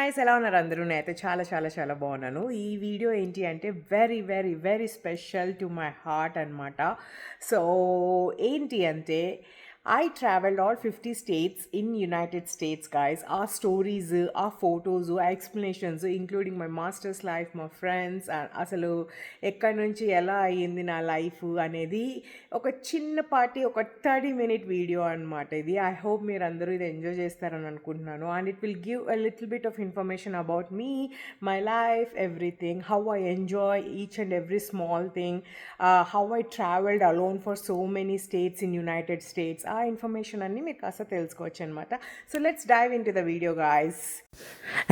Guys ఎలా ఉన్నారు అందరూ నేనైతే చాలా చాలా చాలా బాగున్నాను. ఈ వీడియో ఏంటి అంటే very very very special to my heart అనమాట. సో ఏంటి అంటే I traveled all 50 states in United States, guys. Our stories, our photos, our explanations, including my master's life, my friends, and అసలు ఎక్కడి నుంచి ఎలా అయ్యింది నా లైఫ్ అనేది ఒక చిన్న పార్టీ ఒక 30-minute వీడియో అనమాట ఇది. ఐ హోప్ మీరు అందరూ ఇది ఎంజాయ్ చేస్తారని అనుకుంటున్నాను. And it will give a little bit of information about me, my life, everything, how I enjoy each and every small thing, how I travelled alone for so many states in United States. ఆ information అన్నీ మీరు కాస్త తెలుసుకోవచ్చు అనమాట. So let's dive into the video guys.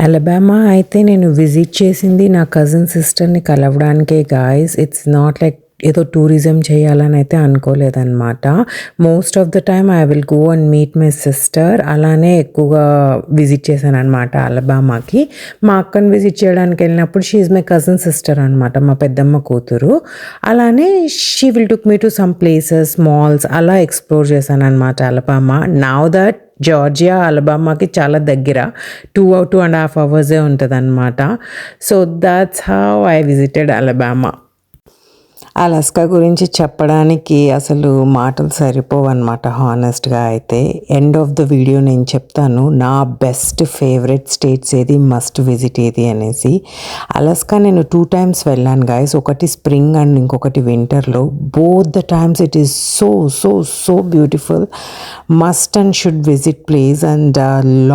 Alabama అయితే నేను visit చేసింది నా కజిన్ సిస్టర్ని కలవడానికే గాయ్స్. ఇట్స్ నాట్ లైక్ ఏదో టూరిజం చేయాలని అయితే అనుకోలేదన్నమాట. Most of the time I will go and meet my sister. అలానే ఎక్కువగా విజిట్ చేశాను అనమాట అలబామాకి. మా అక్కని విజిట్ చేయడానికి వెళ్ళినప్పుడు she is my cousin sister అనమాట, మా పెద్దమ్మ కూతురు. అలానే she will took me to some places, malls అలా ఎక్స్ప్లోర్ చేశాను అనమాట అలబామా. నౌ దట్ జార్జియా అలబామాకి చాలా దగ్గర, 2.5 hours ఉంటుంది అనమాట. So that's how I visited Alabama. Alaska గురించి చెప్పడానికి అసలు మాటలు సరిపోవన్నమాట హానెస్ట్గా. అయితే ఎండ్ ఆఫ్ ద వీడియో నేను చెప్తాను నా బెస్ట్ ఫేవరెట్ స్టేట్స్ ఏది, మస్ట్ విజిట్ ఏది అనేసి. అలాస్కా నేను 2 times వెళ్ళాను గాయస్. ఒకటి స్ప్రింగ్ అండ్ ఇంకొకటి వింటర్లో. Both the times it is so so so beautiful. Must and should visit place and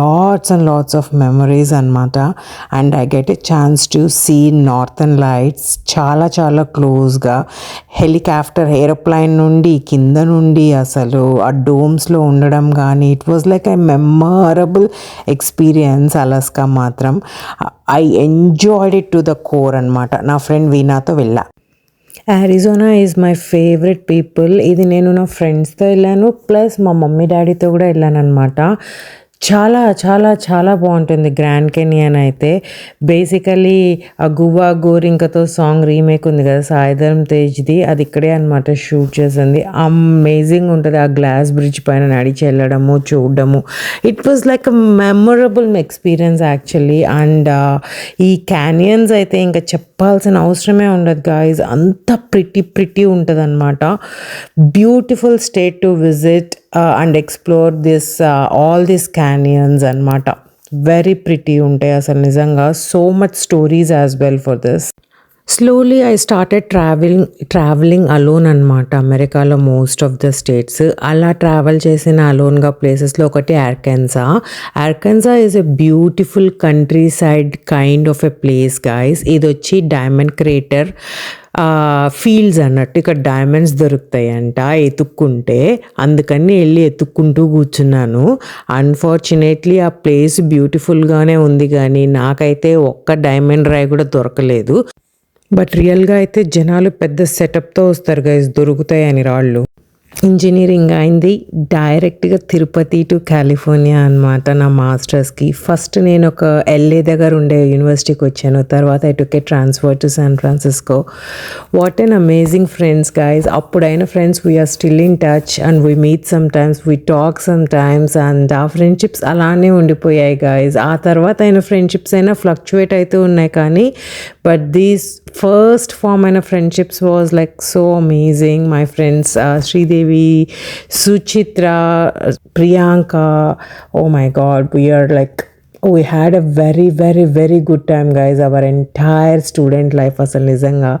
lots and lots of memories అనమాట. And I get a chance to see northern lights చాలా చాలా క్లోజ్గా. Helicopter aeroplane నుండి కింద నుండి అసలు ఆ డోమ్స్లో ఉండడం కానీ it was like a memorable experience. Alaska మాత్రం I enjoyed it to the core అనమాట. నా ఫ్రెండ్ వీణాతో వెళ్ళా. Arizona is my favourite people. ఇది నేను నా ఫ్రెండ్స్తో వెళ్ళాను, ప్లస్ మా మమ్మీ డాడీతో కూడా వెళ్ళాను అనమాట. చాలా చాలా చాలా బాగుంటుంది గ్రాండ్ కెనియన్ అయితే. బేసికలీ ఆ గువా గోరింకతో సాంగ్ రీమేక్ ఉంది కదా సాయిధరమ్ తేజ్ది, అది ఇక్కడే అనమాట షూట్ చేసింది. అమేజింగ్ ఉంటుంది ఆ గ్లాస్ బ్రిడ్జ్ పైన నడిచి వెళ్ళడము చూడడము. It was like a memorable experience actually. And ఈ క్యానియన్స్ అయితే ఇంకా చెప్పాల్సిన అవసరమే ఉండదు గాయస్, అంత ప్రిటీ ఉంటుంది అనమాట. Beautiful state to visit and explore this all this canyons అనమాట. వెరీ ప్రిటీ ఉంటాయి అసలు నిజంగా. So much stories as well for this. Slowly I started travelling alone అనమాట అమెరికాలో మోస్ట్ ఆఫ్ ద స్టేట్స్. అలా ట్రావెల్ చేసిన అలోన్గా ప్లేసెస్లో ఒకటి Arkansas. Arkansas is a beautiful country side kind of a place guys. ఇది వచ్చి డైమండ్ క్రేటర్ ఫీల్డ్స్ అన్నట్టు. ఇక్కడ డైమండ్స్ దొరుకుతాయంట ఎత్తుక్కుంటే, అందుకని వెళ్ళి ఎత్తుక్కుంటూ కూర్చున్నాను. అన్ఫార్చునేట్లీ ఆ ప్లేస్ బ్యూటిఫుల్గానే ఉంది కానీ నాకైతే ఒక్క డైమండ్ రాయి కూడా దొరకలేదు. బట్ రియల్గా అయితే జనాలు పెద్ద సెటప్తో వస్తారు గైస్ దొరుకుతాయని రాళ్ళు. ఇంజనీరింగ్ అయింది డైరెక్ట్గా తిరుపతి టు కాలిఫోర్నియా అనమాట నా మాస్టర్స్కి. ఫస్ట్ నేను ఒక LA దగ్గర ఉండే యూనివర్సిటీకి వచ్చాను, తర్వాత I took a transfer to San Francisco. What an amazing friends guys. అప్పుడైన friends we are still in touch and we meet some times, we talk some times and ఆ ఫ్రెండ్షిప్స్ అలానే ఉండిపోయాయి గైస్. ఆ తర్వాత అయిన ఫ్రెండ్షిప్స్ అయినా ఫ్లక్చువేట్ అవుతూ ఉన్నాయి కానీ బట్ దీస్ ఫస్ట్ ఫామ్ అయిన friendships was like so amazing. My friends Sridevi, Suchitra, Priyanka, oh my god, we had a very very very good time guys. Our entire student life అసలు నిజంగా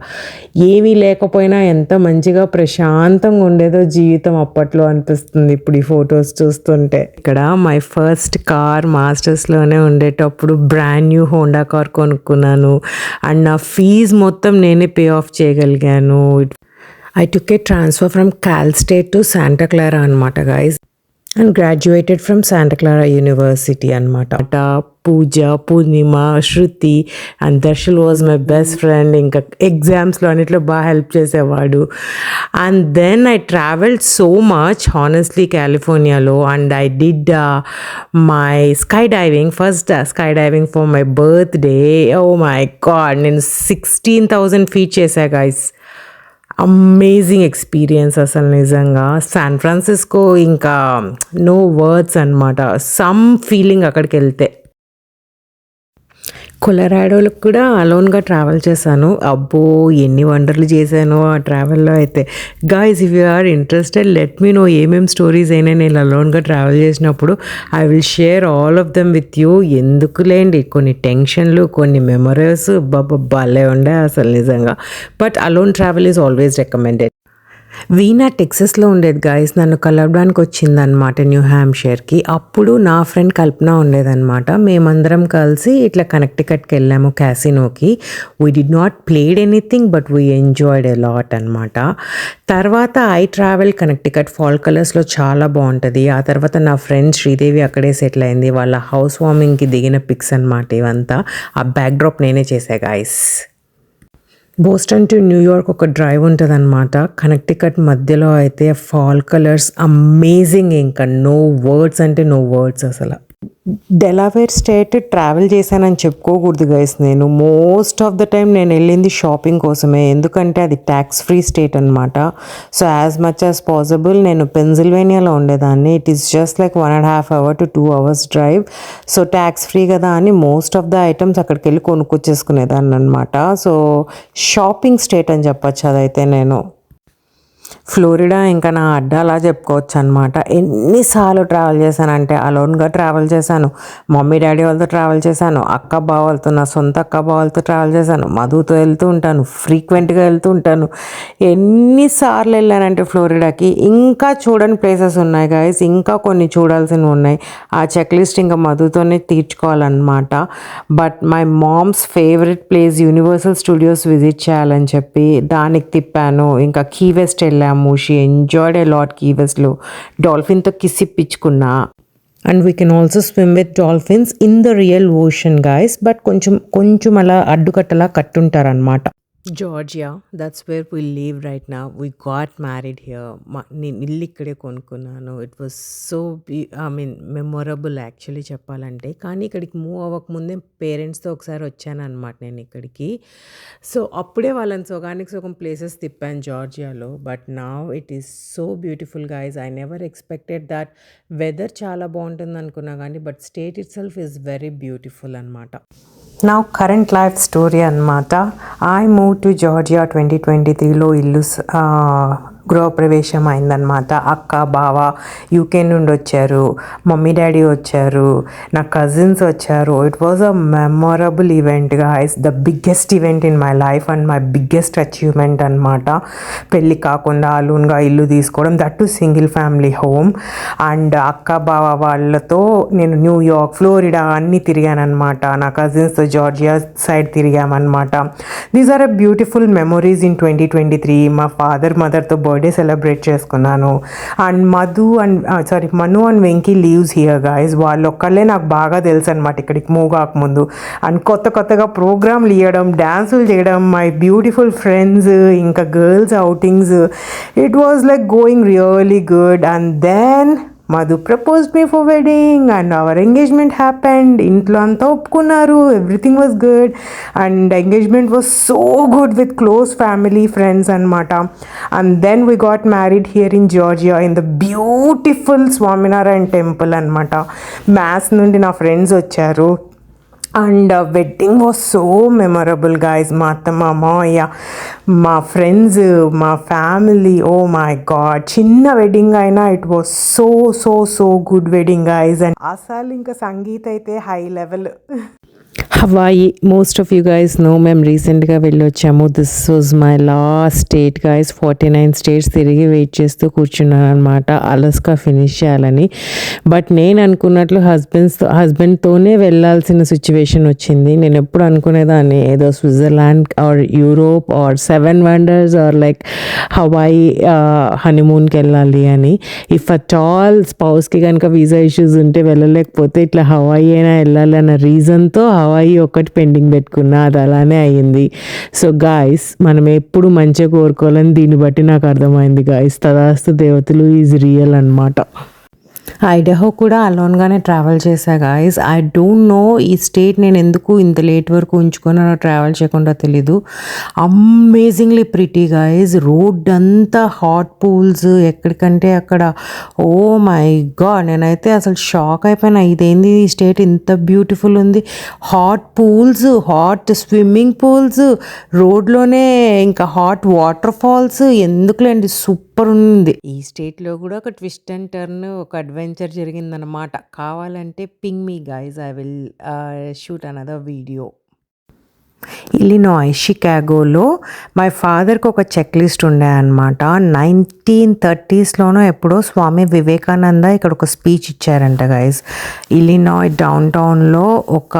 ఏమీ లేకపోయినా ఎంత మంచిగా ప్రశాంతంగా ఉండేదో జీవితం అప్పట్లో అనిపిస్తుంది ఇప్పుడు ఈ ఫొటోస్ చూస్తుంటే. ఇక్కడ మై ఫస్ట్ కార్ మాస్టర్స్లోనే ఉండేటప్పుడు బ్రాండ్ న్యూ హోండా కార్ కొనుక్కున్నాను అండ్ నా ఫీజు మొత్తం నేనే పే ఆఫ్ చేయగలిగాను. I took a transfer from Cal State to Santa Clara అనమాట guys and graduated from Santa Clara University అనమాట. Pooja, Purnima, Shruti and Darshal was my best friend. ఇంకా ఎగ్జామ్స్లో అన్నిట్లో బాగా హెల్ప్ చేసేవాడు. And then I travelled so much honestly కాలిఫోర్నియాలో and I did my sky diving, first sky diving for my birthday. Oh my god, నేను 16,000 feet చేశా guys. Amazing experience అసలు నిజంగా. శాన్ ఫ్రాన్సిస్కో ఇంకా నో వర్డ్స్ అనమాట. Some feeling అక్కడికి వెళ్తే. కొలరాడోలకు కూడా అలోన్గా ట్రావెల్ చేశాను. అబ్బో ఎన్ని వండర్లు చేశాను ఆ ట్రావెల్లో అయితే. Guys if you are interested let me know ఏమేమి స్టోరీస్ అయినా నేను అలోన్గా ట్రావెల్ చేసినప్పుడు I will share all of them with you. ఎందుకులేండి కొన్ని టెన్షన్లు కొన్ని మెమరీస్ భలే ఉండే అసలు నిజంగా. But alone travel is always recommended. Veena టెక్సస్లో ఉండేది గాయస్. నన్ను కలవడానికి వచ్చిందనమాట న్యూ హ్యాంప్షైర్కి. అప్పుడు నా ఫ్రెండ్ కల్పన ఉండేదన్నమాట. మేమందరం కలిసి ఇట్లా కనెక్టికట్కి వెళ్ళాము క్యాసినోకి. We did not played anything but we enjoyed a lot అనమాట. తర్వాత ఐ ట్రావెల్ కనెక్టికట్ ఫాల్ కలర్స్లో చాలా బాగుంటుంది. ఆ తర్వాత నా ఫ్రెండ్ శ్రీదేవి అక్కడే సెటిల్ అయింది. వాళ్ళ హౌస్ వార్మింగ్కి దిగిన పిక్స్ అనమాట ఇవంతా. ఆ బ్యాక్ డ్రాప్ నేనే చేసా గాయస్. బోస్టన్ టు న్యూయార్క్ ఒక డ్రైవ్ ఉంటుందన్నమాట. కనెక్టికట్ మధ్యలో అయితే ఫాల్ కలర్స్ అమేజింగ్, ఇంకా నో వర్డ్స్ అంటే నో వర్డ్స్ అసలు. డెలావేర్ స్టేట్ ట్రావెల్ చేశానని చెప్పుకోకూడదు గైస్. నేను మోస్ట్ ఆఫ్ ద టైం నేను వెళ్ళింది షాపింగ్ కోసమే, ఎందుకంటే అది ట్యాక్స్ ఫ్రీ స్టేట్ అనమాట. So as much as possible నేను పెన్సిల్వేనియాలో ఉండేదాన్ని. It is just like 1.5 hour to 2 hours drive. So tax free కదా అని మోస్ట్ ఆఫ్ ద ఐటమ్స్ అక్కడికి వెళ్ళి కొనుక్కొచ్చేసుకునేదాన్ని అనమాట. సో షాపింగ్ స్టేట్ అని చెప్పచ్చు అదైతే. నేను ఫ్లోరిడా ఇంకా నా అడ్డాలా చెప్పుకోవచ్చు అనమాట. ఎన్నిసార్లు ట్రావెల్ చేశానంటే అలోన్గా ట్రావెల్ చేశాను, మమ్మీ డాడీ వాళ్ళతో ట్రావెల్ చేశాను, అక్క బావలతో నా సొంత అక్క బావలతో ట్రావెల్ చేశాను, మధుతో వెళ్తూ ఉంటాను, ఫ్రీక్వెంట్గా వెళ్తూ ఉంటాను. ఎన్నిసార్లు వెళ్ళానంటే ఫ్లోరిడాకి. ఇంకా చూడని ప్లేసెస్ ఉన్నాయి గాయస్, ఇంకా కొన్ని చూడాల్సినవి ఉన్నాయి. ఆ చెక్ లిస్ట్ ఇంకా మధుతోనే తీర్చుకోవాలన్నమాట. But my mom's favourite place Universal Studios visit చేయాలని చెప్పి దానికి తిప్పాను. ఇంకా కీ వెస్ట్ వెళ్ళాము. She enjoyed a lot Key వెస్ట్లో. డాల్ఫిన్తో కిస్ ఇప్పించుకున్నా. And we can also swim with dolphins in the real ocean guys. బట్ కొంచెం అలా అడ్డుకట్టలా కట్టుంటారనమాట. Georgia, that's where we live right now. We got married here. నేను ఇల్లు ఇక్కడే కొనుక్కున్నాను. It was so memorable actually చెప్పాలంటే. కానీ ఇక్కడికి మూవ్ అవ్వకముందే పేరెంట్స్తో ఒకసారి వచ్చాను అనమాట నేను ఇక్కడికి. సో అప్పుడే వాళ్ళని సగానికి సగం ప్లేసెస్ తిప్పాను జార్జియాలో. But now it is so beautiful guys. I never expected that. Weather చాలా బాగుంటుంది అనుకున్నా కానీ but state itself is very beautiful అనమాట. నా కరెంట్ లైఫ్ స్టోరీ అనమాట. ఐ మూవ్ టు జార్జియా 2023లో ఇల్లు గృహప్రవేశం అయిందనమాట. అక్క బావ యూకే నుండి వచ్చారు, మమ్మీ డాడీ వచ్చారు, నా కజిన్స్ వచ్చారు. It was a memorable event guys. The biggest event in my life and my biggest achievement అనమాట. పెళ్ళి కాకుండా అలూన్గా ఇల్లు తీసుకోవడం, that too single family home. And అక్క బావ వాళ్ళతో నేను న్యూయార్క్, ఫ్లోరిడా అన్నీ తిరిగానమాట. నా కజిన్స్తో జార్జియా సైడ్ తిరిగామన్నమాట. These are a beautiful memories in 2023. మా ఫాదర్ మదర్తో బర్త్డే సెలబ్రేట్ చేసుకున్నాను. And Manu and Venky lives here guys. వాళ్ళు ఒక్కళ్ళే నాకు బాగా తెలుసు అనమాట ఇక్కడికి మూవ్ కాకముందు. అండ్ కొత్తగా ప్రోగ్రాంలు ఇవ్వడం, డ్యాన్సులు చేయడం, మై బ్యూటిఫుల్ ఫ్రెండ్స్, ఇంకా girls outings. It was like going really good. And then Madhu proposed me for wedding and our engagement happened. ఇంట్లో అంతా ఒప్పుకున్నారు. Everything was good and engagement was so good with close family friends అనమాట. And then we got married here in Georgia in the beautiful Swaminarayan temple అనమాట. Mass నుండి నా friends వచ్చారు. And wedding was so memorable guys. మా అత్త మా మామయ్య, మా ఫ్రెండ్స్, మా ఫ్యామిలీ, ఓ మై గాడ్. చిన్న వెడ్డింగ్ అయినా it was so so so good wedding guys. And అసలు ఇంకా సంగీత్ అయితే high level. Hawaii, most of you guys know, మేము రీసెంట్గా వెళ్ళొచ్చాము. This was my last state guys. 49 states తిరిగి వెయిట్ చేస్తూ కూర్చున్నాను అనమాట అలస్కా ఫినిష్ చేయాలని. బట్ నేను అనుకున్నట్లు హస్బెండ్తోనే వెళ్ళాల్సిన సిచ్యువేషన్ వచ్చింది. నేను ఎప్పుడు అనుకునేదాన్ని ఏదో Switzerland or Europe or 7 wonders or like Hawaii హనీమూన్కి వెళ్ళాలి అని. ఇఫ్ అట్ ఆల్ స్పౌస్కి కనుక వీసా ఇష్యూస్ ఉంటే వెళ్ళలేకపోతే ఇట్లా హవాయి అయినా వెళ్ళాలి అన్న రీజన్తో హవాయి ఒకటి పెండింగ్ పెట్టుకున్నా. అది అలానే అయ్యింది. సో గాయస్, మనం ఎప్పుడు మంచిగా కోరుకోవాలని దీన్ని బట్టి నాకు అర్థమైంది గాయస్. తదాస్తు దేవతలు ఈజ్ రియల్ అనమాట. ఐడహో కూడా అలోన్గానే ట్రావెల్ చేశా గాయస్. ఐ డోంట్ నో ఈ స్టేట్ నేను ఎందుకు ఇంత లేట్ వరకు ఉంచుకున్నానో ట్రావెల్ చేయకుండా తెలీదు. Amazingly pretty guys. రోడ్ అంతా హాట్ పూల్స్ ఎక్కడికంటే అక్కడ. ఓ మై గాడ్, నేనైతే అసలు షాక్ అయిపోయినా. ఇదేంది ఈ స్టేట్ ఇంత బ్యూటిఫుల్ ఉంది. Hot pools, hot swimming pools, రోడ్లోనే ఇంకా హాట్ వాటర్ ఫాల్స్. ఎందుకులేండి, సూపర్ ఉంది. ఈ స్టేట్లో కూడా ఒక ట్విస్ట్ అండ్ టర్న్, ఒక అడ్వెంచర్ జరిగిందనమాట. కావాలంటే ping me guys, I will shoot another video. Illinois షికాగోలో మై ఫాదర్కి ఒక చెక్ లిస్ట్ ఉండే అనమాట. 1930s ఎప్పుడో స్వామి వివేకానంద ఇక్కడ ఒక స్పీచ్ ఇచ్చారంట గైజ్. ఇలినాయ్ డౌన్ టౌన్లో ఒక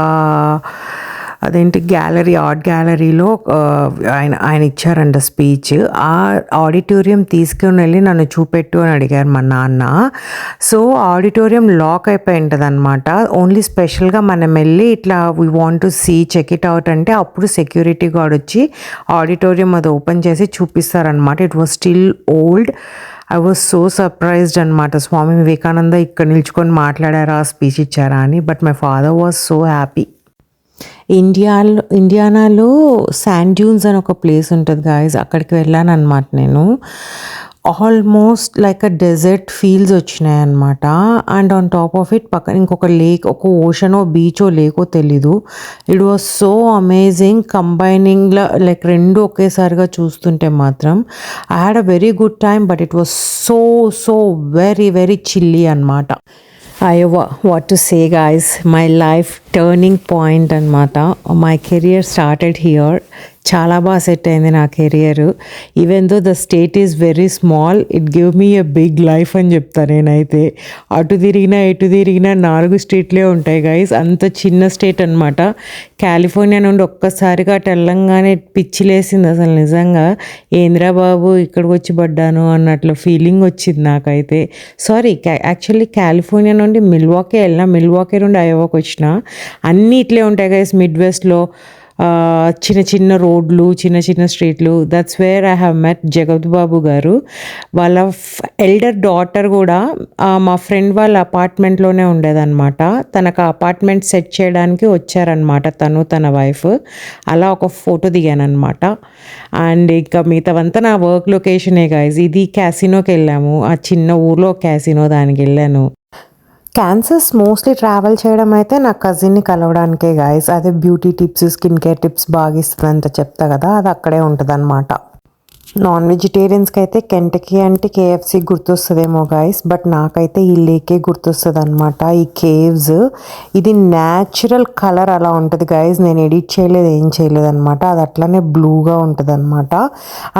అదేంటి గ్యాలరీ, ఆర్ట్ గ్యాలరీలో ఆయన ఇచ్చారంట స్పీచ్. ఆ ఆడిటోరియం తీసుకుని వెళ్ళి నన్ను చూపెట్టు అని అడిగారు మా నాన్న. సో ఆడిటోరియం లాక్ అయిపోయి ఉంటుంది అనమాట. ఓన్లీ స్పెషల్గా మనం వెళ్ళి ఇట్లా we want to see, check it out అంటే అప్పుడు సెక్యూరిటీ గార్డ్ వచ్చి ఆడిటోరియం అది ఓపెన్ చేసి చూపిస్తారనమాట. It was still old. I was so surprised అనమాట. స్వామి వివేకానంద ఇక్కడ నిల్చుకొని మాట్లాడారా, స్పీచ్ ఇచ్చారా అని. But my father was so happy. ఇండియానాలో శాండ్ డ్యూన్స్ అని ఒక ప్లేస్ ఉంటుంది గాయస్. అక్కడికి వెళ్ళాను అనమాట నేను. Almost like a desert feels వచ్చినాయి అనమాట. And on top of it పక్కన ఇంకొక లేక్, ఒక ఓషనో బీచో లేకో తెలీదు. It was so amazing. Combining like రెండు ఒకేసారిగా చూస్తుంటే మాత్రం I had a very good time. But it was so so very very chilli అనమాట. what to say guys, my life turning point అనమాట. My career started here. చాలా బాగా set అయింది నా career. Even though the state is very small, it give me a big life అని చెప్తాను నేనైతే. అటు తిరిగినా ఎటు తిరిగినా 4 స్టేట్లే ఉంటాయి గైస్. అంత చిన్న స్టేట్ అనమాట. కాలిఫోర్నియా నుండి ఒక్కసారిగా అటు వెళ్ళంగానే పిచ్చిలేసింది అసలు. నిజంగా ఏంద్రా బాబు ఇక్కడికి వచ్చి పడ్డాను అన్నట్లు ఫీలింగ్ వచ్చింది నాకైతే. సారీ, యాక్చువల్లీ కాలిఫోర్నియా నుండి మిల్వాకీ వెళ్ళినా, మిల్వాకీ నుండి అయోవాకి వచ్చిన. అన్నీ ఇట్లే ఉంటాయి గైస్ మిడ్ వెస్ట్లో. చిన్న చిన్న రోడ్లు, చిన్న చిన్న స్ట్రీట్లు. That's where I have met Jagat Babu గారు. వాళ్ళ ఎల్డర్ డాటర్ కూడా మా ఫ్రెండ్ వాళ్ళ అపార్ట్మెంట్లోనే ఉండేదన్నమాట. తనకు అపార్ట్మెంట్ సెట్ చేయడానికి వచ్చారనమాట తను, తన వైఫ్. అలా ఒక ఫోటో దిగానమాట. అండ్ ఇంకా మిగతావంతా నా వర్క్ లొకేషనే గైజ్. ఇది క్యాసినోకి వెళ్ళాము, ఆ చిన్న ఊర్లో క్యాసినో, దానికి వెళ్ళాను. క్యాన్సర్స్ మోస్ట్లీ ట్రావెల్ చేయడం అయితే నా కజిన్ని కలవడానికే గాయస్. అదే beauty tips, skin care tips బాగా ఇస్తుందంత చెప్తా కదా, అది అక్కడే ఉంటుంది అనమాట. నాన్ వెజిటేరియన్స్కి అయితే కెంటకీ అంటే కేఎఫ్సీ గుర్తొస్తుందేమో గాయస్. బట్ నాకైతే ఈ లేకే గుర్తొస్తుంది అనమాట. ఈ కేవ్స్, ఇది న్యాచురల్ కలర్ అలా ఉంటుంది గాయస్. నేను ఎడిట్ చేయలేదు, ఏం చేయలేదు అనమాట. అది అట్లానే బ్లూగా ఉంటుంది అనమాట.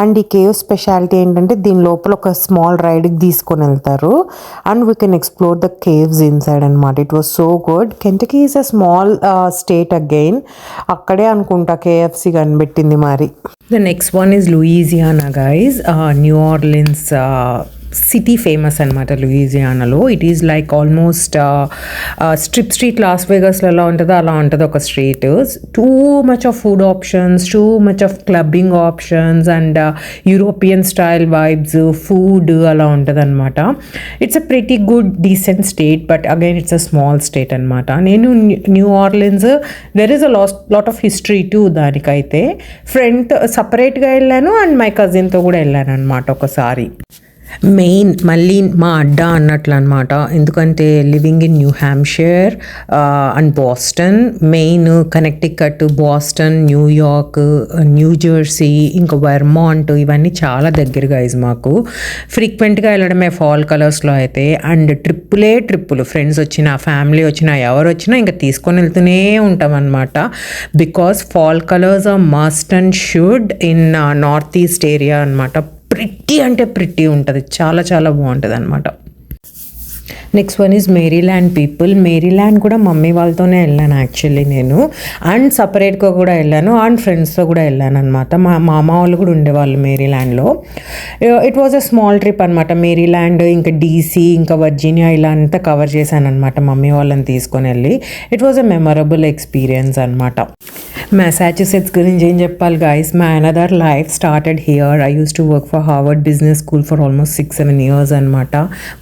అండ్ ఈ కేవ్ స్పెషాలిటీ ఏంటంటే దీని లోపల ఒక స్మాల్ రైడ్కి తీసుకొని వెళ్తారు. And we can explore the caves inside అనమాట. It was so good. Kentucky is a small state again. అక్కడే అనుకుంటా కేఎఫ్సీ కనిపెట్టింది మరి. The next one is Louisiana guys. New Orleans city famous అనమాట లూయిజియానాలో. It is like almost strip street Las వేగస్లో ఎలా ఉంటుందో అలా ఉంటుంది ఒక street. Too much of food options, too much of clubbing options and European style vibes, food అలా ఉంటుంది అనమాట. It's a pretty good decent state, but again it's a small state అనమాట. నేను New Orleans, there is a lot of history to దానికైతే. Friend సపరేట్గా వెళ్ళాను and my కజిన్తో కూడా వెళ్ళాను అనమాట ఒకసారి. మెయిన్ మళ్ళీ మా అడ్డా అన్నట్లు అనమాట. ఎందుకంటే living in New Hampshire and Boston, main Connecticut, Boston, New York, new Jersey, ఇంకా వెర్మాంట్, ఇవన్నీ చాలా దగ్గరగా ఇస్ మాకు. ఫ్రీక్వెంట్గా వెళ్ళడమే ఫాల్ కలర్స్లో అయితే. అండ్ ట్రిప్పులు, ఫ్రెండ్స్ వచ్చినా, ఫ్యామిలీ వచ్చినా, ఎవరు వచ్చినా ఇంకా తీసుకొని వెళ్తూనే ఉంటాం అనమాట. Because fall colours are must and should in north east area అనమాట. ప్రిట్టి అంటే ప్రిట్టి ఉంటుంది, చాలా చాలా బాగుంటుంది అనమాట. Next one is Maryland people. Maryland కూడా మమ్మీ వాళ్ళతోనే వెళ్ళాను యాక్చువల్లీ నేను. అండ్ సపరేట్గా కూడా వెళ్ళాను అండ్ ఫ్రెండ్స్తో కూడా వెళ్ళాను అనమాట. మా మామ వాళ్ళు కూడా ఉండేవాళ్ళు మేరీల్యాండ్లో. It was a small trip అనమాట. మేరీల్యాండ్, ఇంకా డీసీ, ఇంకా వర్జీనియా ఇలా అంతా కవర్ చేశాను అనమాట మమ్మీ వాళ్ళని తీసుకొని వెళ్ళి. It was a memorable experience అనమాట. Massachusetts గురించి ఏం చెప్పాలి guys, my another life started here. I used to work for Harvard Business School for almost 6-7 years అనమాట.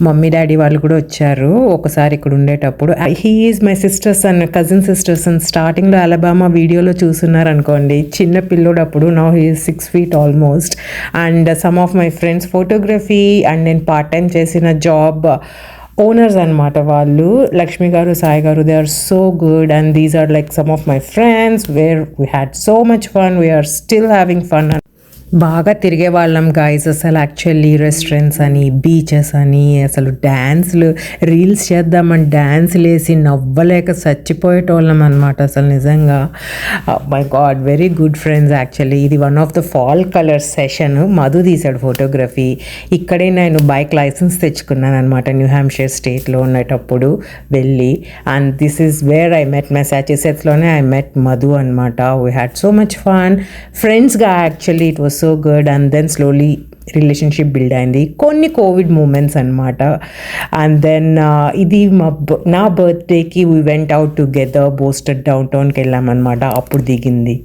మమ్మీ డాడీ వాళ్ళు కూడా వచ్చారు ఒకసారి ఇక్కడ ఉండేటప్పుడు. He is my sister son, cousin sister son. స్టార్టింగ్లో అలబామా వీడియోలో చూస్తున్నారు అనుకోండి, చిన్న పిల్లోడు అప్పుడు. Now he is 6 feet almost. And some of my friends photography and నేను పార్ట్ టైం చేసిన జాబ్ ఓనర్స్ అనమాట వాళ్ళు, లక్ష్మి గారు, సాయి గారు. They are so good and these are like some of my friends where we had so much fun. We are still having fun. బాగా తిరిగే వాళ్ళం guys అసలు. యాక్చువల్లీ రెస్టారెంట్స్ అని, బీచెస్ అని, అసలు డ్యాన్స్లు, రీల్స్ చేద్దామని డ్యాన్స్లు వేసి నవ్వలేక చచ్చిపోయేటోళ్ళం అనమాట అసలు నిజంగా. My god, very good friends actually. ఇది one of the fall colour session. Madhu తీశాడు ఫోటోగ్రఫీ. ఇక్కడే నేను బైక్ లైసెన్స్ తెచ్చుకున్నాను అనమాట, న్యూ హ్యాంప్షైర్ స్టేట్లో ఉండేటప్పుడు వెళ్ళి. And this is where I met, మెసాచ్యూసెట్స్లోనే ఐ మెట్ మధు అనమాట. We had so much fun ఫ్రెండ్స్గా. Actually it was so good. And then slowly relationship build అయింది. కొన్ని కోవిడ్ మూమెంట్స్ అనమాట. అండ్ దెన్ ఇది నా బర్త్డేకి we went out together. Boston డౌన్ టౌన్కి వెళ్ళామన్నమాట, అప్పుడు దిగింది.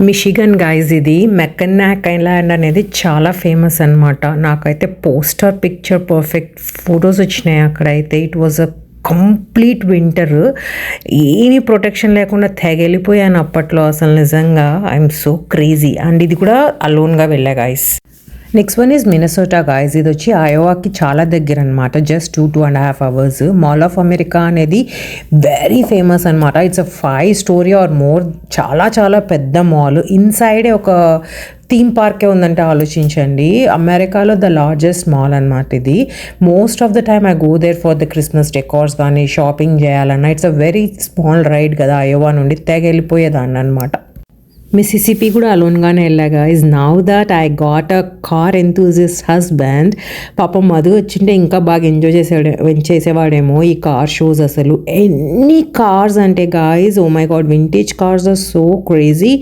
మిషిగన్ గైజ్, ఇది మెకనాక్ ఐలాండ్ అనేది చాలా ఫేమస్ అనమాట. నాకైతే పోస్టర్ పిక్చర్ పర్ఫెక్ట్ ఫొటోస్ వచ్చినాయి అక్కడైతే. It was a complete winter, ఏమీ ప్రొటెక్షన్ లేకుండా తెగలిపోయాను అప్పట్లో అసలు నిజంగా. I'm so crazy. అండ్ ఇది కూడా అలోన్గా వెళ్ళా guys. Next one is Minnesota guys. ఇది వచ్చి అయోవాకి చాలా దగ్గర అనమాట, just 2.5 hours. Mall of America అనేది వెరీ ఫేమస్ అనమాట. It's a 5 story or more, చాలా చాలా పెద్ద మాల్. ఇన్సైడే ఒక థీమ్ పార్కే ఉందంటే ఆలోచించండి. అమెరికాలో ద లార్జెస్ట్ మాల్ అనమాట ఇది. Most of the time I go there for the Christmas decors కానీ షాపింగ్ చేయాలన్నా. It's a very small ride కదా, అయోవా నుండి తెగ వెళ్ళిపోయేదాన్ని అనమాట. మిసిసిపి కూడా అలోన్గానే వెళ్ళాగా. Is now that I got a car enthusiast husband. పాపం మధు వచ్చింటే ఇంకా బాగా ఎంజాయ్ చేసేవాడేమో ఈ కార్ షోస్. అసలు ఎన్ని కార్స్ అంటే guys, oh my god, vintage cars are so crazy.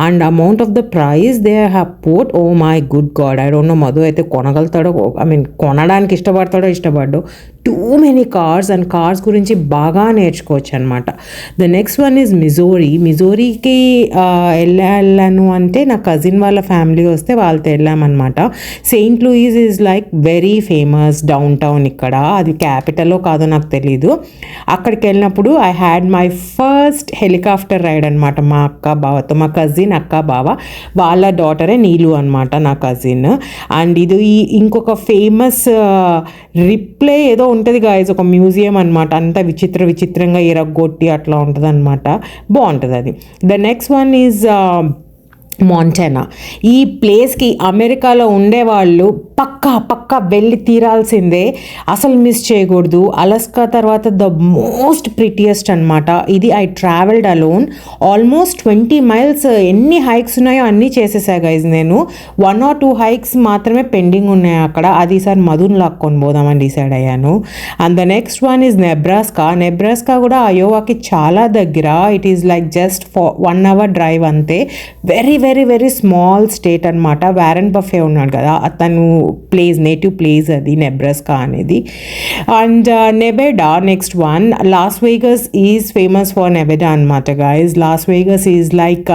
And amount of the price they have put, oh my good god, I don't know Madhu అయితే కొనగలుగుతాడో, ఐ మీన్ కొనడానికి ఇష్టపడ్డో. Too many cars. And cars గురించి బాగా నేర్చుకోవచ్చు అనమాట. The next one is Missouri. మిజోరీకి వెళ్ళాను అంటే నా కజిన్ వాళ్ళ ఫ్యామిలీ వస్తే వాళ్ళతో వెళ్ళామన్నమాట. Saint Louis is like very famous downtown ఇక్కడ. అది క్యాపిటల్లో కాదో నాకు తెలీదు. అక్కడికి వెళ్ళినప్పుడు I had my first helicopter ride అనమాట మా అక్క బావతో. మా కజిన్ అక్క బావ వాళ్ళ డాటరే నీలు అనమాట నా కజిన్. అండ్ ఇది ఇంకొక ఫేమస్ రిప్లే ఏదో ఉంటుంది గాయస్, ఒక మ్యూజియం అనమాట. అంతా విచిత్రంగా ఇరగొట్టి అట్లా ఉంటుంది అనమాట. బాగుంటుంది అది. The next one is Montana. ఈ ప్లేస్కి అమెరికాలో ఉండేవాళ్ళు పక్కా వెళ్ళి తీరాల్సిందే, అసలు మిస్ చేయకూడదు. అలస్కా తర్వాత ద మోస్ట్ ప్రిటియెస్ట్ అనమాట ఇది. I travelled alone almost 20 miles. ఎన్ని హైక్స్ ఉన్నాయో అన్నీ చేసేసా గైజ్ నేను. 1 or 2 hikes మాత్రమే పెండింగ్ ఉన్నాయి అక్కడ. అది ఈసారి మధుని లాక్కొని పోదామని డిసైడ్ అయ్యాను. And the next one is Nebraska. Nebraska కూడా అయోవాకి చాలా దగ్గర. It is like just 1 hour drive అంతే. Very very very small state అనమాట. వారెన్ బఫే ఉన్నాడు కదా, అతను నేటివ్ ప్లేస్ అది నెబ్రాస్కా అనేది. And Nevada next one. Las Vegas is famous for Nevada అనమాట guys. Las Vegas is like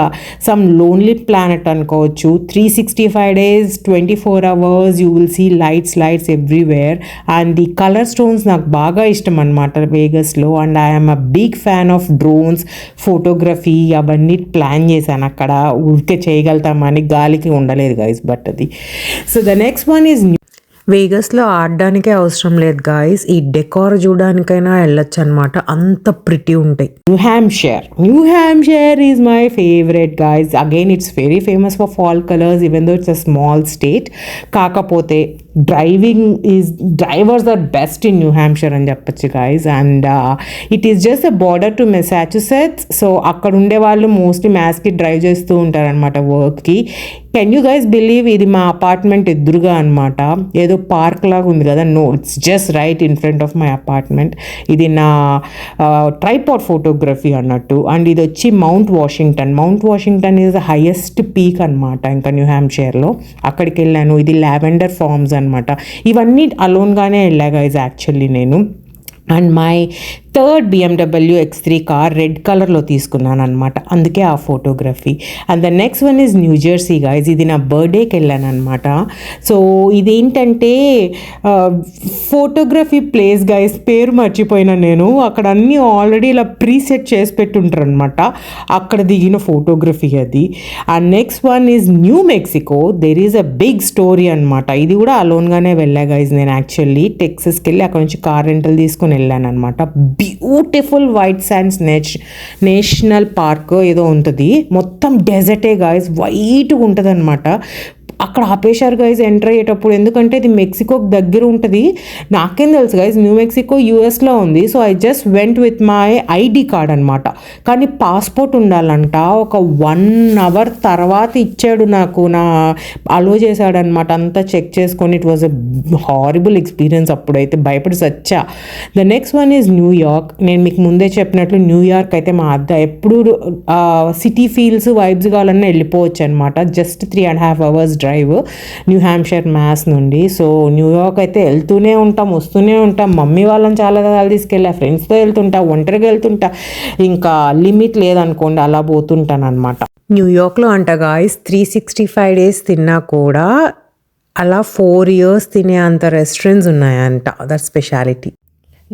some lonely planet అనుకోవచ్చు. 365 days 24 hours you will see lights everywhere. And ఈ colour stones నాకు బాగా ఇష్టం అనమాట వేగస్లో. And I'm a big fan of drones, photography అవన్నీ plan చేశాను అక్కడ. ఊరికే చేయగలుగుతామని గాలికి ఉండలేదు గైస్, బట్ అది. So the next one is వేగస్లో ఆడడానికే అవసరం లేదు గాయస్, ఈ డెకార్ చూడడానికైనా వెళ్ళొచ్చు అనమాట, అంత ప్రిటీ ఉంటాయి. New Hampshire is my favourite guys. Again it's very famous for fall colours even though it's a small state. కాకపోతే drivers are best in New Hampshire అని చెప్పచ్చు guys. And it is just a border to Massachusetts. So అక్కడ ఉండే వాళ్ళు mostly మ్యాథ్స్కి drive చేస్తూ ఉంటారనమాట వర్క్కి. Can you guys believe, ఇది మా అపార్ట్మెంట్ ఎదురుగా అనమాట. ఏదో పార్క్ లాగా ఉంది కదా, no, it's just right in front of my apartment. ఇది నా ట్రైపాడ్ ఫోటోగ్రఫీ అన్నట్టు. అండ్ ఇది వచ్చి Mount Washington is the highest peak అనమాట ఇంకా న్యూ హ్యాంప్షైర్లో. అక్కడికి వెళ్ళాను. ఇది లావెండర్ ఫార్మ్స్ అనమాట. ఇవన్నీ అలోన్గానే వెళ్ళా గైజ్ యాక్చువల్లీ నేను. And my third BMW X3 car red కలర్లో తీసుకున్నాను అనమాట, అందుకే ఆ photography. And the next one is new Jersey guys. ఇది నా బర్త్డేకి వెళ్ళాను అనమాట. సో ఇదేంటంటే ఫోటోగ్రఫీ ప్లేస్ గైజ్, పేరు మర్చిపోయినా నేను. అక్కడ అన్నీ ఆల్రెడీ ఇలా ప్రీసెట్ చేసి పెట్టుంటారు అనమాట, అక్కడ దిగిన ఫోటోగ్రఫీ అది. And next one is New Mexico. There is a big story అనమాట. ఇది కూడా అలోన్గానే వెళ్ళా గైజ్ నేను. యాక్చువల్లీ టెక్సస్కి వెళ్ళి అక్కడ నుంచి కార్ రెంటల్ తీసుకొని వెళ్ళాను అనమాట. Beautiful white sands national park ఏదో ఉంటుంది, మొత్తం డెజర్టే గైజ్, వైట్గా ఉంటుంది అనమాట. అక్కడ ఆపేశారు గైజ్ ఎంటర్ అయ్యేటప్పుడు, ఎందుకంటే ఇది మెక్సికోకి దగ్గర ఉంటుంది. నాకేం తెలుసు గైజ్, న్యూ మెక్సికో యూఎస్లో ఉంది. So I just went with my ID card అనమాట. కానీ పాస్పోర్ట్ ఉండాలంట. ఒక 1 అవర్ తర్వాత ఇచ్చాడు నాకు, అలో చేశాడనమాట, అంతా చెక్ చేసుకొని. It was a horrible experience. అప్పుడైతే భయపడి సచ్చా. The next one is New York. నేను మీకు ముందే చెప్పినట్లు న్యూయార్క్ అయితే మా అద్ద ఎప్పుడు సిటీ ఫీల్స్ వైబ్స్ కావాలన్నా వెళ్ళిపోవచ్చు అనమాట. Just 3.5 hours drive new Hampshire mass నుండి. సో న్యూయార్క్ అయితే వెళ్తూనే ఉంటాం, వస్తూనే ఉంటాం. మమ్మీ వాళ్ళని చాలా తీసుకెళ్ళా, ఫ్రెండ్స్తో వెళ్తుంటా, ఒంటరిగా వెళ్తుంటా, ఇంకా లిమిట్ లేదనుకోండి, అలా పోతుంటాను అనమాట. న్యూయార్క్లో అంట గాయస్ 365 days తిన్నా కూడా అలా 4 years తినే అంత రెస్టారెంట్స్ ఉన్నాయంట. That speciality.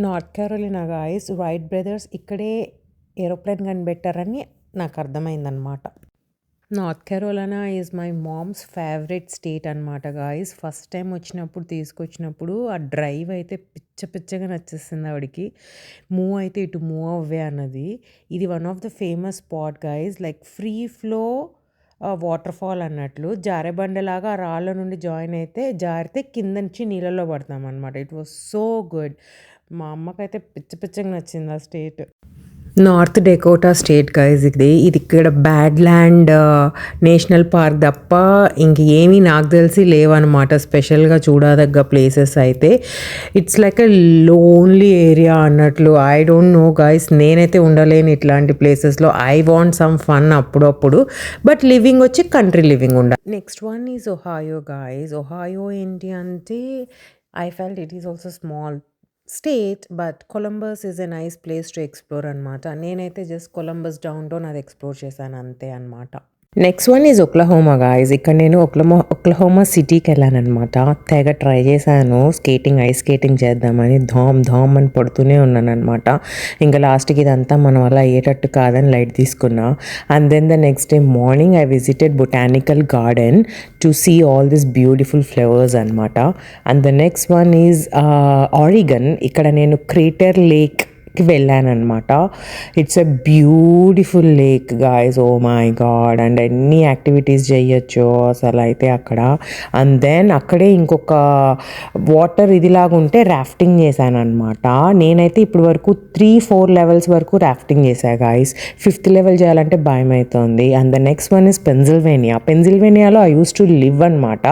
North Carolina guys, Wright brothers ఇక్కడే ఏరోప్లేన్ కనిపెట్టారని నాకు అర్థమైందనమాట. North Carolina is my mom's favourite state అనమాట గాయస్. ఫస్ట్ టైం తీసుకొచ్చినప్పుడు ఆ డ్రైవ్ అయితే పిచ్చగా నచ్చేస్తుంది ఆవిడకి. మూవ్ అవ్వే అన్నది. ఇది one of the famous spot guys, like free flow water fall అన్నట్లు. జారెబండలాగా ఆ రాళ్ళ నుండి జాయిన్ అయితే జారితే కింద నుంచి నీళ్ళలో పడతాం అనమాట. It was so good. మా అమ్మకైతే పిచ్చగా నచ్చింది ఆ స్టేట్. నార్త్ డెకోటా స్టేట్ గైజ్ ఇది ఇక్కడ బ్యాడ్ల్యాండ్ నేషనల్ పార్క్ తప్ప ఇంకేమీ నాకు తెలిసి లేవన్నమాట స్పెషల్గా చూడదగ్గ ప్లేసెస్ అయితే. It's like a lonely area అన్నట్లు. ఐ డోంట్ నో గైస్, నేనైతే ఉండలేను ఇట్లాంటి ప్లేసెస్లో. ఐ వాంట్ సమ్ ఫన్ అప్పుడప్పుడు, బట్ లివింగ్ వచ్చి కంట్రీ లివింగ్ ఉండాలి. Next one is Ohio guys. Ohio ఏంటి అంటే, I felt it is also small state, but Columbus is a nice place to explore అనమాట. నేనైతే జస్ట్ కొలంబస్ డౌన్ టౌన్ అది explore చేశాను అంతే అనమాట. Next one is Oklahoma guys. ఇక్కడ నేను ఒక్లహోమా సిటీకి వెళ్ళాను అనమాట. తెగ ట్రై చేశాను ఐస్ స్కేటింగ్ చేద్దామని. ధామ్ అని పడుతూనే ఉన్నాను అనమాట. ఇంకా లాస్ట్కి ఇదంతా మన వల్ల అయ్యేటట్టు కాదని లైట్ తీసుకున్నా. And then the next day morning I visited botanical garden to see all this beautiful flowers అనమాట. And the next one is Oregon. ఇక్కడ నేను క్రేటర్ లేక్ వెళ్ళాను అనమాట. It's a beautiful lake guys, oh my god. And ఎన్ని activities చేయొచ్చు అసలు అయితే అక్కడ. అండ్ దెన్ అక్కడే ఇంకొక వాటర్ ఇదిలాగా ఉంటే రాఫ్టింగ్ చేశాను అనమాట. నేనైతే ఇప్పుడు వరకు 3-4 levels వరకు రాఫ్టింగ్ చేశాను గాయస్. 5th level చేయాలంటే భయం అవుతుంది. And the next one is పెన్సిల్వేనియాలో ఐ యూస్ టు లివ్ అనమాట.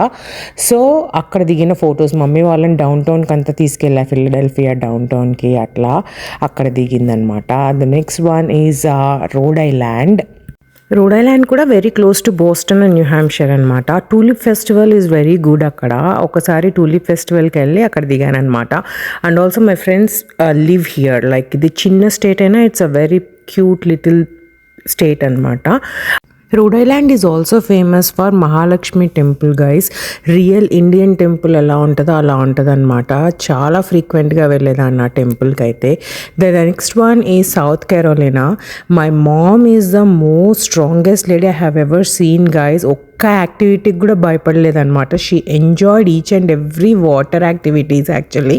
సో అక్కడ దిగిన ఫొటోస్ మమ్మీ వాళ్ళని డౌన్ టౌన్కి అంతా తీసుకెళ్ళా, ఫిలడెల్ఫియా డౌన్ టౌన్కి అట్లా అక్కడ దిగిందనమాట. The next one is Rhode Island కూడా very close to Boston and New Hampshire అనమాట. Tulip festival is very good అక్కడ. ఒకసారి టూలిప్ ఫెస్టివల్కి వెళ్ళి అక్కడ దిగాను అనమాట. And also my friends live here. Like ఇది చిన్న స్టేట్ అయినా it's a very cute little state అనమాట. Rhode Island is also famous for Mahalakshmi temple guys. Real Indian temple ఎలా ఉంటుందో అలా ఉంటుంది అనమాట. చాలా ఫ్రీక్వెంట్గా వెళ్ళేదాన్ని ఆ టెంపుల్కి అయితే. The next one is South Carolina. My mom is the most strongest lady I have ever seen guys. ఒక్క యాక్టివిటీకి కూడా భయపడలేదన్నమాట. She enjoyed each and every water activities actually.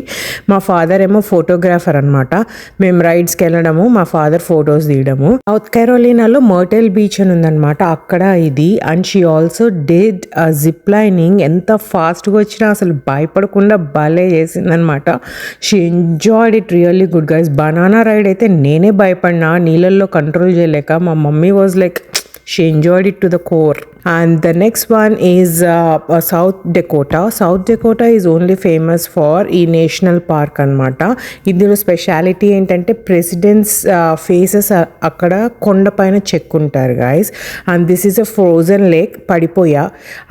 మా ఫాదర్ ఏమో ఫోటోగ్రాఫర్ అనమాట. మేము రైడ్స్కి వెళ్ళడము, మా ఫాదర్ ఫొటోస్ తీయడము. సౌత్ కెరోలినాలో మర్టెల్ బీచ్ అని ఉందన్నమాట, అక్కడ ఇది. And she also did zip lining. ఎంత ఫాస్ట్గా వచ్చినా అసలు భయపడకుండా భలే చేసిందనమాట. She enjoyed it really good guys. Banana ride అయితే నేనే భయపడినా, నీళ్ళల్లో కంట్రోల్ చేయలేక. మా mummy was like She enjoyed it to the core. And the next one is South Dakota. South Dakota is only famous for ఈ national park అనమాట. ఇందులో speciality ఏంటంటే ప్రెసిడెంట్స్ ఫేసెస్ అక్కడ కొండపైన చెక్కుంటారు guys. And this is a frozen lake. పడిపోయా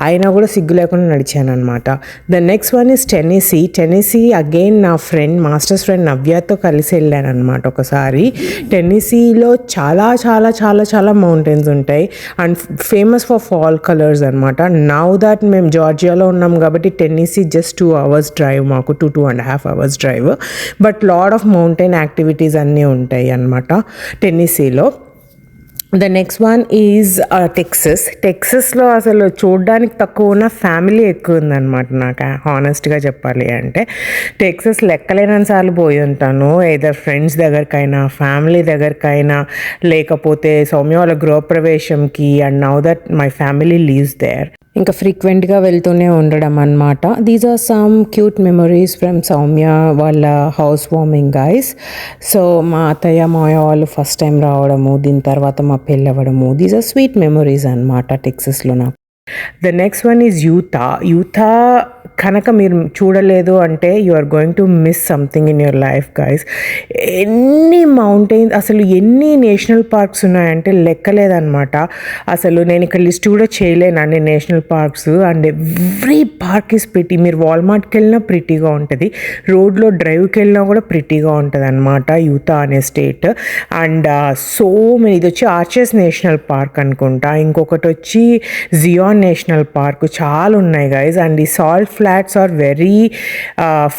అయినా కూడా సిగ్గు లేకుండా నడిచాను అనమాట. The next one is Tennessee. Tennessee again నా ఫ్రెండ్ మాస్టర్స్ ఫ్రెండ్ నవ్యతో కలిసి వెళ్ళాను అనమాట ఒకసారి. టెన్నెసీలో చాలా చాలా చాలా చాలా మౌంటైన్స్ ఉంటాయి and famous for fall colours అనమాట. నౌ దట్ మేము జార్జియాలో ఉన్నాం కాబట్టి టెన్నెసీ జస్ట్ 2 hours డ్రైవ్, మాకు 2.5 hours drive. But lot of mountain activities అన్నీ ఉంటాయి అనమాట టెన్నెసీలో. The next one is Texas. టెక్సస్లో అసలు చూడడానికి తక్కువ ఉన్న ఫ్యామిలీ ఎక్కువ ఉందన్నమాట. నాకు హానెస్ట్గా చెప్పాలి అంటే టెక్సస్ లెక్కలేనన్ని సార్లు పోయి ఉంటాను. ఏదర్ ఫ్రెండ్స్ దగ్గరకైనా ఫ్యామిలీ దగ్గరకైనా లేకపోతే సౌమ్య వాళ్ళ గృహప్రవేశంకి. And now that my family lives there. ఇంకా ఫ్రీక్వెంట్గా వెళ్తూనే ఉండడం అనమాట. These are some cute memories from Soumya వాళ్ళ హౌస్ వార్మింగ్ గైస్. సో మా అత్తయ్య మాయ వాళ్ళు ఫస్ట్ టైం రావడము, దీని తర్వాత మా పెళ్ళి అవ్వడము, దీస్ ఆర్ స్వీట్ మెమరీస్ అనమాట టెక్సస్లో నాకు. The next one is Utah. Utah కనుక మీరు చూడలేదు అంటే you are going to miss something in your life guys. ఎన్ని మౌంటైన్స్, అసలు ఎన్ని నేషనల్ పార్క్స్ ఉన్నాయంటే లెక్కలేదన్నమాట. అసలు నేను ఇక్కడ లిస్ట్ కూడా చేయలేను అన్ని national parks. And every park is pretty. మీరు వాల్మార్ట్కి వెళ్ళినా ప్రిటీగా ఉంటుంది, రోడ్లో డ్రైవ్కి వెళ్ళినా కూడా ప్రిటీగా ఉంటుంది అనమాట యూతా అనే స్టేట్. అండ్ సో మెనీ, ఇది వచ్చి ఆర్చెస్ నేషనల్ పార్క్ అనుకుంటా, ఇంకొకటి వచ్చి జియాన్ నేషనల్ పార్క్, చాలా ఉన్నాయి గైజ్. అండ్ ఈ salt flats are very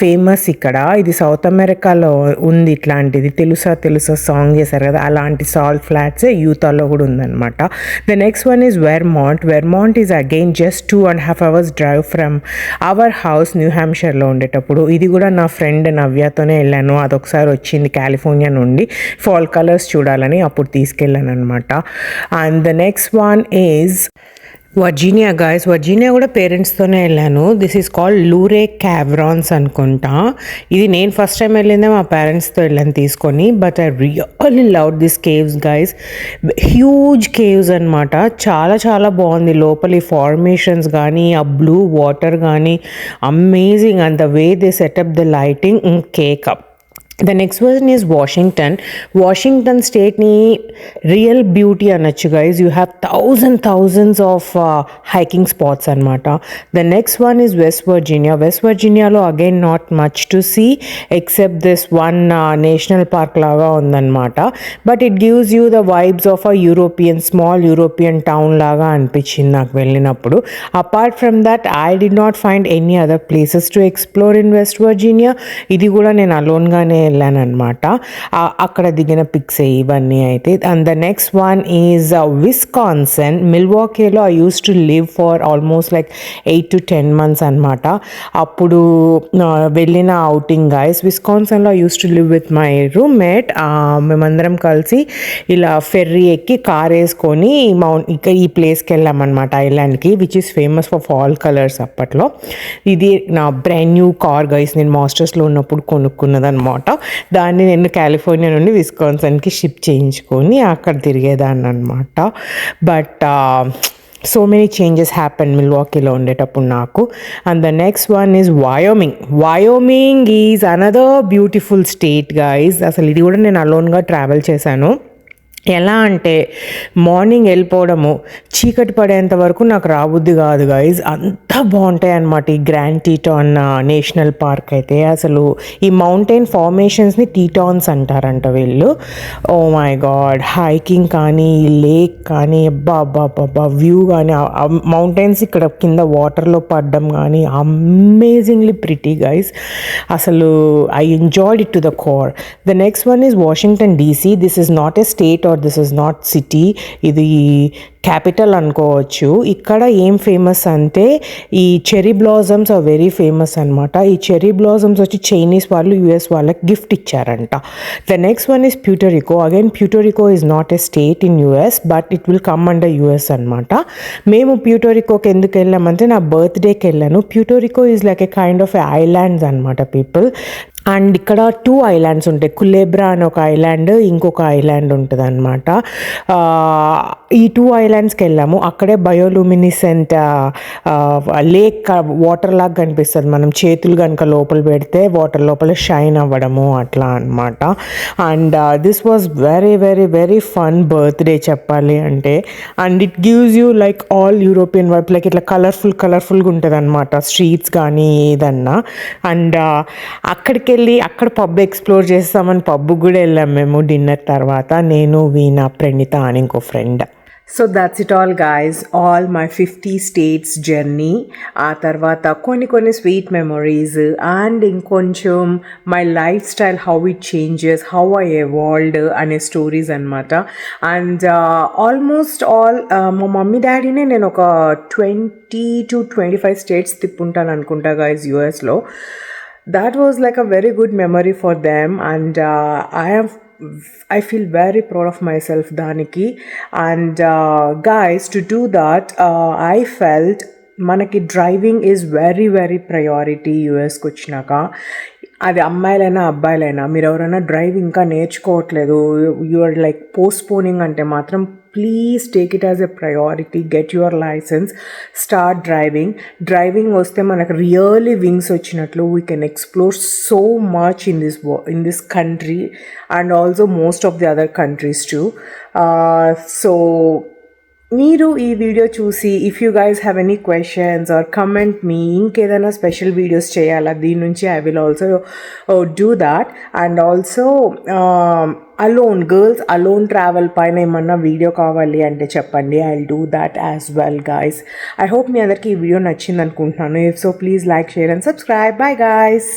famous ఇక్కడ. ఇది సౌత్ అమెరికాలో ఉంది ఇట్లాంటిది. తెలుసా సాంగ్ చేశారు కదా, అలాంటి సాల్ట్ ఫ్లాట్సే యూతాలో కూడా ఉందన్నమాట. The next one is Vermont. Vermont is again just 2.5 hours drive from our house New హ్యాంప్షైర్లో ఉండేటప్పుడు. ఇది కూడా నా ఫ్రెండ్ నవ్యతోనే వెళ్ళాను. అదొకసారి వచ్చింది కాలిఫోర్నియా నుండి ఫాల్ కలర్స్ చూడాలని, అప్పుడు తీసుకెళ్ళాను అనమాట. And the next one is Virginia guys. Virginia కూడా పేరెంట్స్తోనే వెళ్ళాను. దిస్ ఈజ్ కాల్డ్ లూరే క్యావ్రాన్స్ అనుకుంటా. ఇది నేను ఫస్ట్ టైం వెళ్ళిందే మా పేరెంట్స్తో వెళ్ళాను తీసుకొని. But I really love this caves guys. Huge caves అనమాట. చాలా చాలా బాగుంది లోపలి ఫార్మేషన్స్ కానీ, ఆ బ్లూ వాటర్ కానీ amazing. And the way they setup the lighting, కేక్ అప్. The next one is Washington. Washington స్టేట్ని రియల్ బ్యూటీ అనొచ్చు guys. You have thousands of hiking spots అనమాట. The next one is West Virginia. West వర్జీనియాలో again not much to see except this one national park లాగా ఉందన్నమాట. But it gives you the vibes of a small European town లాగా అనిపించింది నాకు వెళ్ళినప్పుడు. Apart from that I did not find any other places to explore in west Virginia. ఇది కూడా నేను అలోన్గానే వెళ్ళాను అనమాట. అక్కడ దిగిన పిక్స్ ఇవన్నీ అయితే. And the next one is Wisconsin. మిల్వాకీలో I use to live for almost like 8 to 10 months అనమాట. అప్పుడు వెళ్ళిన అవుటింగ్ గైస్. విస్కాన్సన్లో I use to live with my roommate. మేమందరం కలిసి ఇలా ఫెర్రీ ఎక్కి కార్ వేసుకొని ఈ ప్లేస్కి వెళ్ళామన్నమాట, ఐలాండ్కి, which is famous for fall colours అప్పట్లో. ఇది నా బ్రాండ్ న్యూ కార్ గైస్. నేను మాస్టర్స్లో ఉన్నప్పుడు కొనుక్కున్నది అనమాట. దాన్ని నేను కాలిఫోర్నియా నుండి విస్కాన్సన్కి షిప్ చేయించుకొని అక్కడ తిరిగేదాన్ని అనమాట. But so many changes happen మిల్వాకీలో ఉండేటప్పుడు నాకు. And the next one is Wyoming. Wyoming is another beautiful state guys. అసలు ఇది కూడా నేను అలోన్గా ట్రావెల్ చేశాను. ఎలా అంటే మార్నింగ్ వెళ్ళిపోవడము, చీకటి పడేంత వరకు నాకు రాబుద్ది కాదు గైజ్. అంత బాగుంటాయి అన్నమాట ఈ గ్రాండ్ టీటాన్ నేషనల్ పార్క్ అయితే. అసలు ఈ మౌంటైన్ ఫార్మేషన్స్ని టీటాన్స్ అంటారంట వీళ్ళు. ఓ మై గాడ్, హైకింగ్ కానీ, లేక్ కానీ, అబ్బా వ్యూ కానీ, మౌంటైన్స్ ఇక్కడ కింద వాటర్లో పడడం కానీ అమేజింగ్లీ ప్రిటీ గైజ్. అసలు I enjoyed it to the core. The next one is Washington DC. This is not a state or this is not city, ఇది క్యాపిటల్ అనుకోవచ్చు. ఇక్కడ ఏం ఫేమస్ అంటే ఈ cherry blossoms are very famous అనమాట. ఈ cherry blossoms వచ్చి Chinese వాళ్ళు యుఎస్ వాళ్ళకి గిఫ్ట్ ఇచ్చారంట. The next one is Puerto Rico. Again Puerto Rico is not a state in US but it will come under US అనమాట. మేము ప్యూటోరికోకి ఎందుకు వెళ్ళామంటే నా బర్త్డేకి వెళ్ళాను. Puerto Rico is like a kind of islands అనమాట పీపుల్. అండ్ ఇక్కడ 2 ఐలాండ్స్ ఉంటాయి. కులేబ్రా అని ఒక ఐలాండ్, ఇంకొక ఐలాండ్ ఉంటదనమాట. ఈ 2 ఐలాండ్స్‌కి వెళ్ళాము. అక్కడే బయోలూమినిసెంట్ లేక్ వాటర్ లాగా కనిపిస్తది. మనం చేతులు గనుక లోపల పెడితే వాటర్ లోపల షైన్ అవ్వడము అట్లా అనమాట. And this was very very very fun birthday చెప్పాలి అంటే. And it gives you like all European vibe, like ఇట్లా కలర్ఫుల్గా ఉంటదనమాట స్ట్రీట్స్ కానీ ఏదన్నా. అండ్ అక్కడికెళ్ళి అక్కడ పబ్ ఎక్స్‌ప్లోర్ చేస్తామని పబ్‌కి కూడా వెళ్ళాం మేము డిన్నర్ తర్వాత. నేను, వీణా, ప్రణీత అని ఇంకో friend. So that's it all guys, all my 50 states journey. ఆ తర్వాత కొన్ని స్వీట్ మెమొరీస్ అండ్ ఇంకొంచెం my life style, how it changes, how I evolved అనే స్టోరీస్ అనమాట. అండ్ ఆల్మోస్ట్ ఆల్ మా మమ్మీ డాడీనే నేను ఒక 20 to 25 స్టేట్స్ తిప్పుంటాను అనుకుంటా గైస్ యూఎస్లో. That was like a very good memory for them, and I feel very proud of myself daniki. And guys, to do that, I felt మనకి driving is very very priority యూఎస్కి వచ్చినాక. అది అమ్మాయిలైనా అబ్బాయిలైనా, మీరు ఎవరైనా డ్రైవ్ ఇంకా నేర్చుకోవట్లేదు, యు ఆర్ లైక్ పోస్ట్పోనింగ్ అంటే మాత్రం please take it as a priority. Get your license, start driving వస్తే మనకు రియల్లీ వింగ్స్ వచ్చినట్లు. We can explore so much in this country and also most of the other countries too. So మీరు ఈ video చూసి if you guys have any questions or comment మీ, ఇంకేదైనా special videos చేయాలా దీని నుంచి, I will also do that. And also girls alone travel పైన ఏమన్నా video కావాలి అంటే చెప్పండి, I will do that as well guys. I hope మీ అందరికీ ఈ వీడియో నచ్చింది అనుకుంటున్నాను. If so please like, share and subscribe. Bye guys.